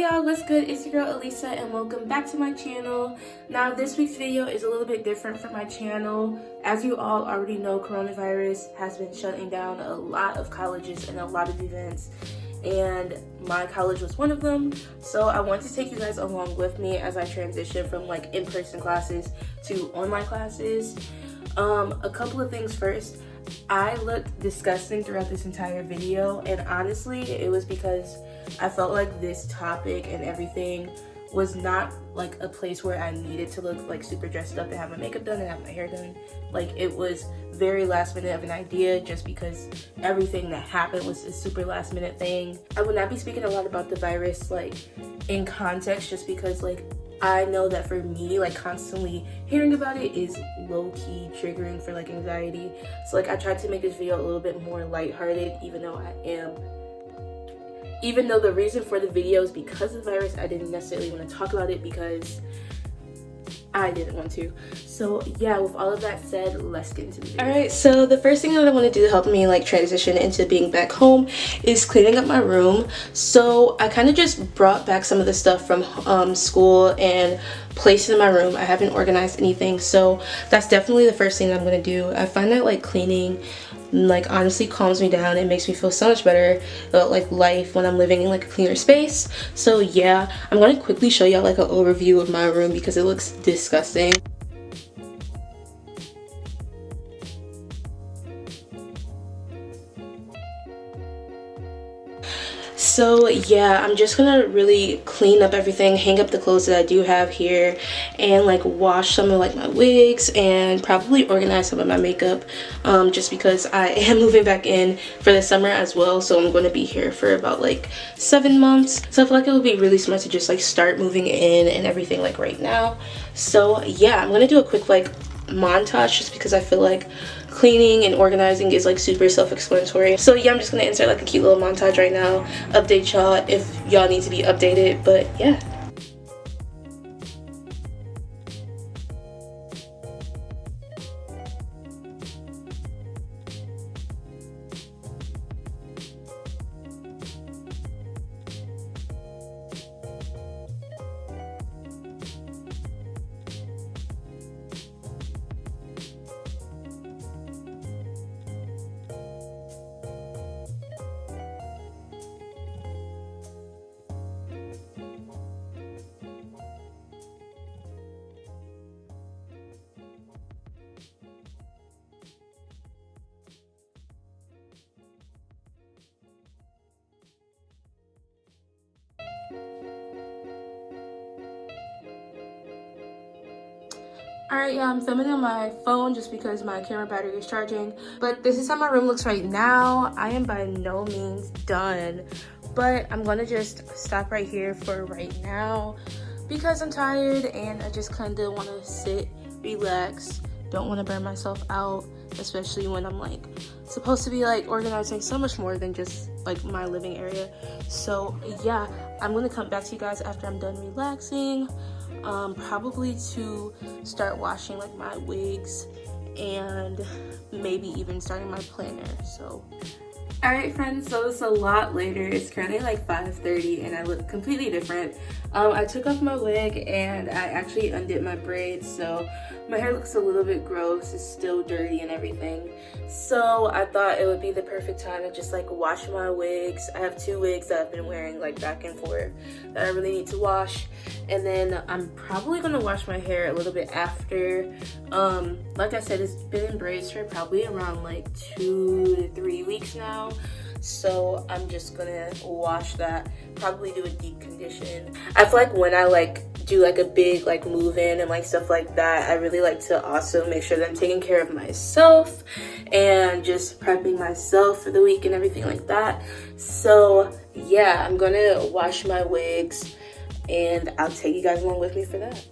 y'all, what's good? It's your girl Alisa and welcome back to my channel. Now this week's video is a little bit different from my channel. As you all already know, coronavirus has been shutting down a lot of colleges and a lot of events, and my college was one of them. So I want to take you guys along with me as I transition from like in-person classes to online classes. A couple of things first. I looked disgusting throughout this entire video, and honestly it was because I felt like this topic and everything was not like a place where I needed to look like super dressed up and have my makeup done and have my hair done. Like, it was very last minute of an idea just because everything that happened was a super last minute thing. I will not be speaking a lot about the virus like in context, just because like I know that for me, like constantly hearing about it is low-key triggering for like anxiety. So like I tried to make this video a little bit more lighthearted, even though the reason for the video is because of the virus. I didn't necessarily want to talk about it because I didn't want to. So yeah, with all of that said, let's get into the video. Alright, so the first thing that I want to do to help me like transition into being back home is cleaning up my room. So I kind of just brought back some of the stuff from school and placed it in my room. I haven't organized anything, so that's definitely the first thing that I'm going to do. I find that like cleaning like honestly calms me down. It makes me feel so much better about like life when I'm living in like a cleaner space. So yeah, I'm gonna quickly show y'all like an overview of my room because it looks disgusting. So yeah, I'm just gonna really clean up everything, hang up the clothes that I do have here, and like wash some of like my wigs and probably organize some of my makeup, just because I am moving back in for the summer as well. So I'm going to be here for about like 7 months. So I feel like it would be really smart to just like start moving in and everything like right now. So yeah, I'm gonna do a quick like montage just because I feel like cleaning and organizing is like super self-explanatory. So yeah, I'm just gonna insert like a cute little montage right now, update y'all if y'all need to be updated. But yeah. Alright, yeah, I'm filming on my phone just because my camera battery is charging. But this is how my room looks right now. I am by no means done, but I'm gonna just stop right here for right now because I'm tired and I just kind of want to sit, relax, don't want to burn myself out, especially when I'm like supposed to be like organizing so much more than just like my living area. So yeah, I'm gonna come back to you guys after I'm done relaxing, probably to start washing like my wigs and maybe even starting my planner. So alright friends, so it's a lot later. It's currently like 5:30 and I look completely different. I took off my wig and I actually undid my braids, so my hair looks a little bit gross. It's still dirty and everything. So I thought it would be the perfect time to just like wash my wigs. I have 2 wigs that I've been wearing like back and forth that I really need to wash. And then I'm probably gonna wash my hair a little bit after. Like I said, it's been in braids for probably around like 2 to 3 weeks now. So I'm just gonna wash that, probably do a deep condition. I feel like when I like do like a big like move in and like stuff like that, I really like to also make sure that I'm taking care of myself and just prepping myself for the week and everything like that. So yeah, I'm gonna wash my wigs and I'll take you guys along with me for that.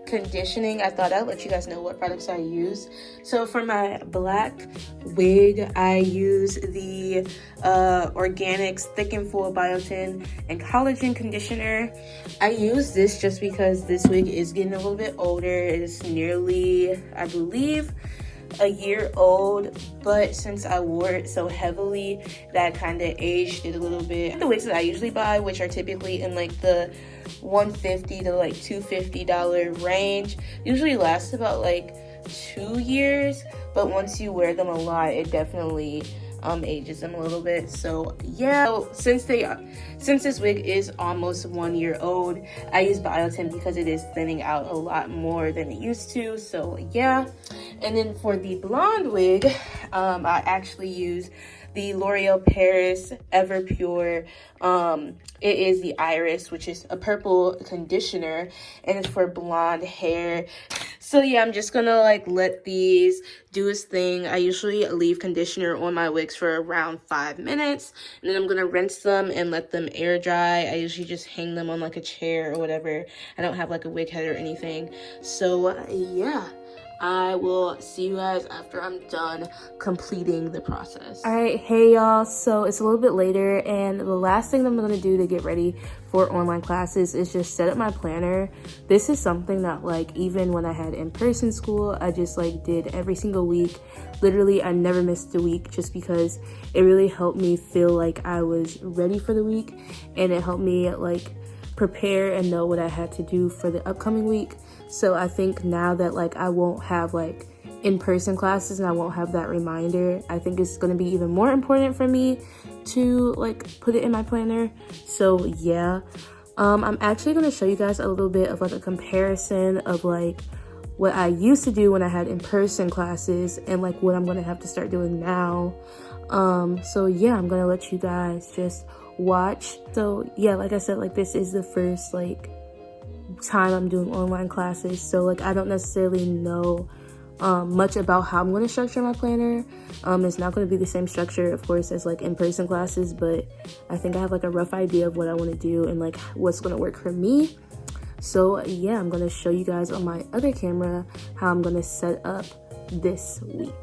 conditioning, I thought I'd let you guys know what products I use. So for my black wig, I use the Organics Thick and Full Biotin and Collagen Conditioner. I use this just because this wig is getting a little bit older. It's nearly, I believe, a year old, but since I wore it so heavily, that kind of aged it a little bit. The wigs that I usually buy, which are typically in like the $150 to like $250 range, usually last about like 2 years, but once you wear them a lot, it definitely ages them a little bit. So yeah, so since this wig is almost 1 year old, I use biotin because it is thinning out a lot more than it used to. So yeah. And then for the blonde wig, I actually use the L'Oreal Paris Everpure. It is the Iris, which is a purple conditioner, and it's for blonde hair. So yeah, I'm just gonna like let these do its thing. I usually leave conditioner on my wigs for around 5 minutes, and then I'm gonna rinse them and let them air dry. I usually just hang them on like a chair or whatever. I don't have like a wig head or anything. So yeah, I will see you guys after I'm done completing the process. All right, hey y'all, so it's a little bit later, and the last thing I'm gonna do to get ready for online classes is just set up my planner. This is something that like even when I had in-person school, I just like did every single week. Literally, I never missed a week just because it really helped me feel like I was ready for the week, and it helped me like prepare and know what I had to do for the upcoming week. So I think now that like I won't have like in-person classes and I won't have that reminder, I think it's going to be even more important for me to like put it in my planner. So yeah, I'm actually going to show you guys a little bit of like a comparison of like what I used to do when I had in-person classes and like what I'm going to have to start doing now. So yeah, I'm going to let you guys just watch. So yeah, like I said, like this is the first like time I'm doing online classes, so like I don't necessarily know much about how I'm going to structure my planner. It's not going to be the same structure, of course, as like in-person classes, but I think I have like a rough idea of what I want to do and like what's going to work for me. So yeah, I'm going to show you guys on my other camera how I'm going to set up this week.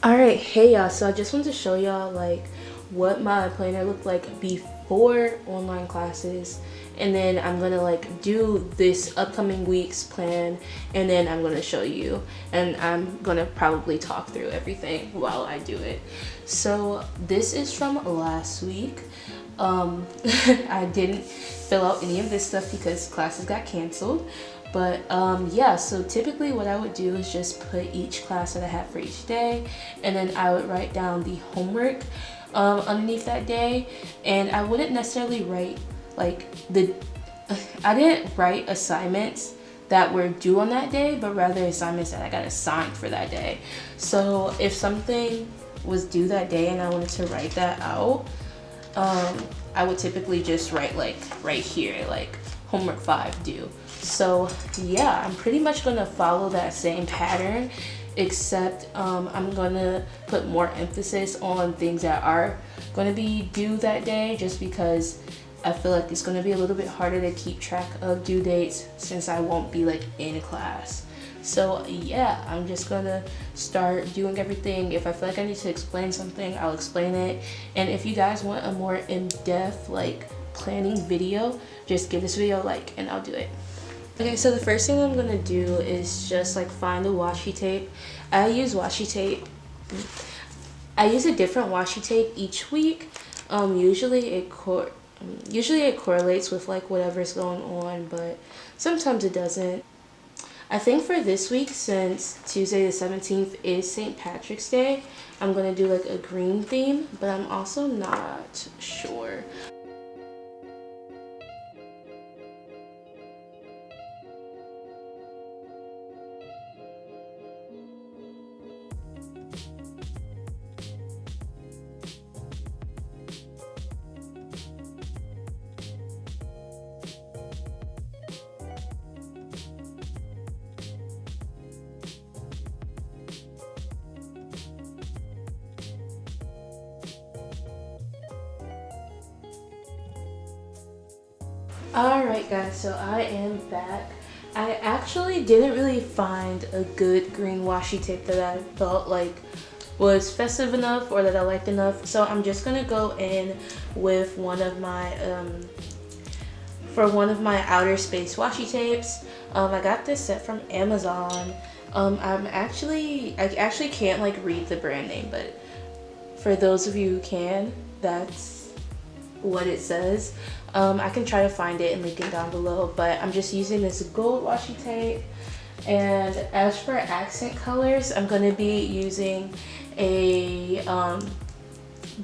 All right, hey y'all, so I just wanted to show y'all like what my planner looked like before online classes, and then I'm gonna like do this upcoming week's plan, and then I'm gonna show you, and I'm gonna probably talk through everything while I do it. So this is from last week. I didn't fill out any of this stuff because classes got canceled, but yeah, so typically what I would do is just put each class that I have for each day, and then I would write down the homework underneath that day. And I wouldn't necessarily write like I didn't write assignments that were due on that day, but rather assignments that I got assigned for that day. So if something was due that day and I wanted to write that out, I would typically just write like right here, like homework 5 due. So yeah, I'm pretty much gonna follow that same pattern, except I'm gonna put more emphasis on things that are gonna be due that day, just because I feel like it's gonna be a little bit harder to keep track of due dates since I won't be like in class. So yeah, I'm just gonna start doing everything. If I feel like I need to explain something, I'll explain it. And if you guys want a more in-depth like planning video, just give this video a like and I'll do it. Okay, so the first thing I'm gonna do is just like find the washi tape. I use washi tape. I use a different washi tape each week. Usually it correlates with like whatever's going on, but sometimes it doesn't. I think for this week, since Tuesday the 17th is St. Patrick's Day, I'm gonna do like a green theme, but I'm also not sure. Alright guys, so I am back. I actually didn't really find a good green washi tape that I felt like was festive enough or that I liked enough. So I'm just gonna go in with one of my for one of my outer space washi tapes. I got this set from Amazon. I actually can't like read the brand name, but for those of you who can, that's what it says. I can try to find it and link it down below, but I'm just using this gold washi tape. And as for accent colors, I'm gonna be using a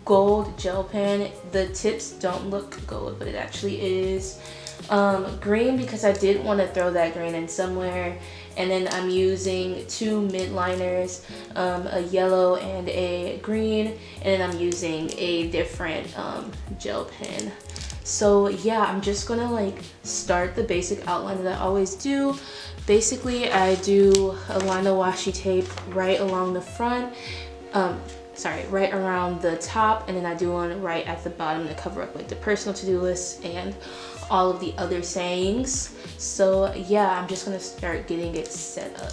gold gel pen. The tips don't look gold, but it actually is green because I did want to throw that green in somewhere. And then I'm using two mid liners, a yellow and a green, and then I'm using a different gel pen. So yeah, I'm just gonna like start the basic outline that I always do. Basically, I do a line of washi tape right along the front, right around the top, and then I do one right at the bottom to cover up like the personal to-do list and all of the other sayings. So yeah, I'm just gonna start getting it set up.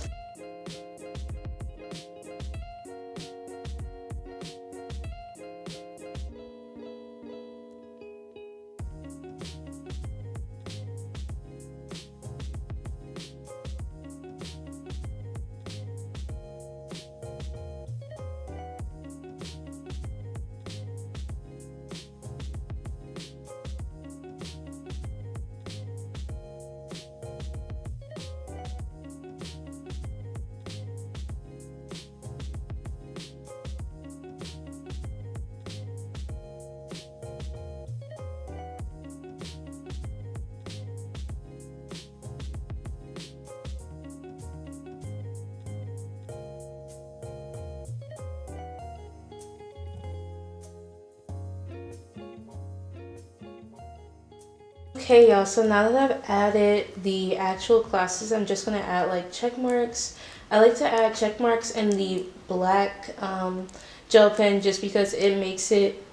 Okay y'all, so now that I've added the actual classes, I'm just gonna add like check marks. I like to add check marks in the black gel pen just because it makes it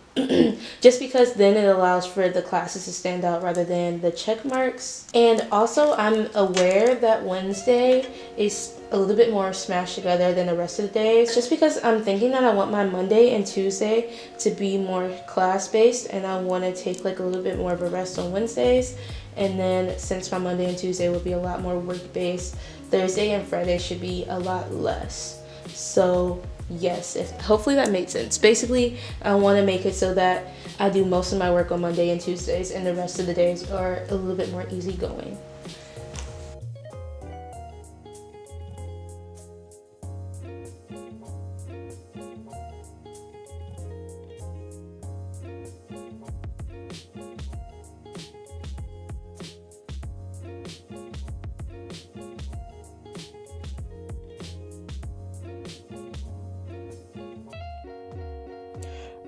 just because then it allows for the classes to stand out rather than the check marks. And also I'm aware that Wednesday is a little bit more smashed together than the rest of the days, just because I'm thinking that I want my Monday and Tuesday to be more class based, and I want to take like a little bit more of a rest on Wednesdays. And then since my Monday and Tuesday will be a lot more work based, Thursday and Friday should be a lot less. So yes, hopefully that made sense. Basically, I want to make it so that I do most of my work on Monday and Tuesdays, and the rest of the days are a little bit more easygoing.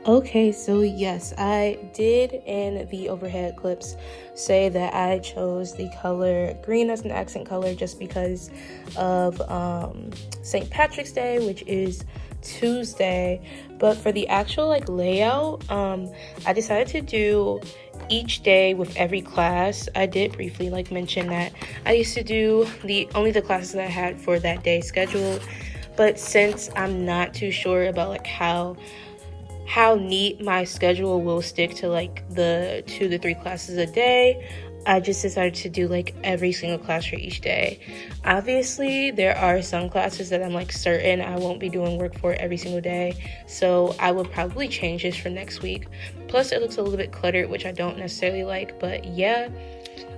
Okay, so yes, I did in the overhead clips say that I chose the color green as an accent color just because of St. Patrick's Day, which is Tuesday. But for the actual like layout, I decided to do each day with every class. I did briefly like mention that I used to do only the classes that I had for that day scheduled, but since I'm not too sure about like how neat my schedule will stick to like the 2 to 3 classes a day, I just decided to do like every single class for each day. Obviously, there are some classes that I'm like certain I won't be doing work for every single day, so I will probably change this for next week. Plus, it looks a little bit cluttered, which I don't necessarily like, but yeah.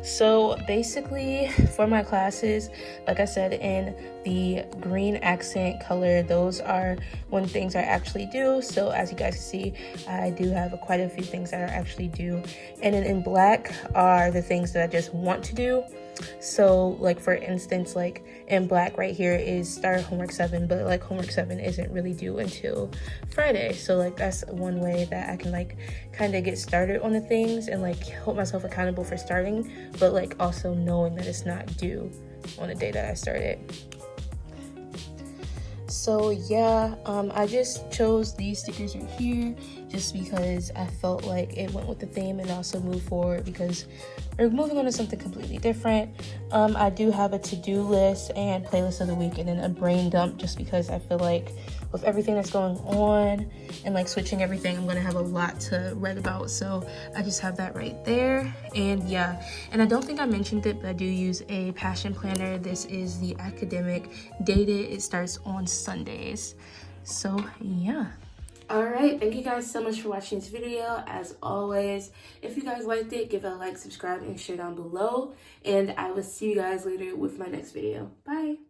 So basically for my classes, like I said, in the green accent color, those are when things I actually do. So as you guys can see, I do have quite a few things that are actually due. And then in black are the things that I just want to do. So like for instance, like in black right here is start homework 7, but like homework 7 isn't really due until Friday. So like that's one way that I can like kind of get started on the things and like hold myself accountable for starting, but like also knowing that it's not due on the day that I started. So yeah, I just chose these stickers right here just because I felt like it went with the theme and also moved forward, because we're moving on to something completely different. I do have a to-do list and playlist of the week, and then a brain dump, just because I feel like with everything that's going on and like switching everything, I'm gonna have a lot to write about. So I just have that right there. And yeah, and I don't think I mentioned it, but I do use a passion planner. This is the academic dated. It starts on Sundays. So yeah. Alright, thank you guys so much for watching this video. As always, if you guys liked it, give it a like, subscribe, and share down below. And I will see you guys later with my next video. Bye!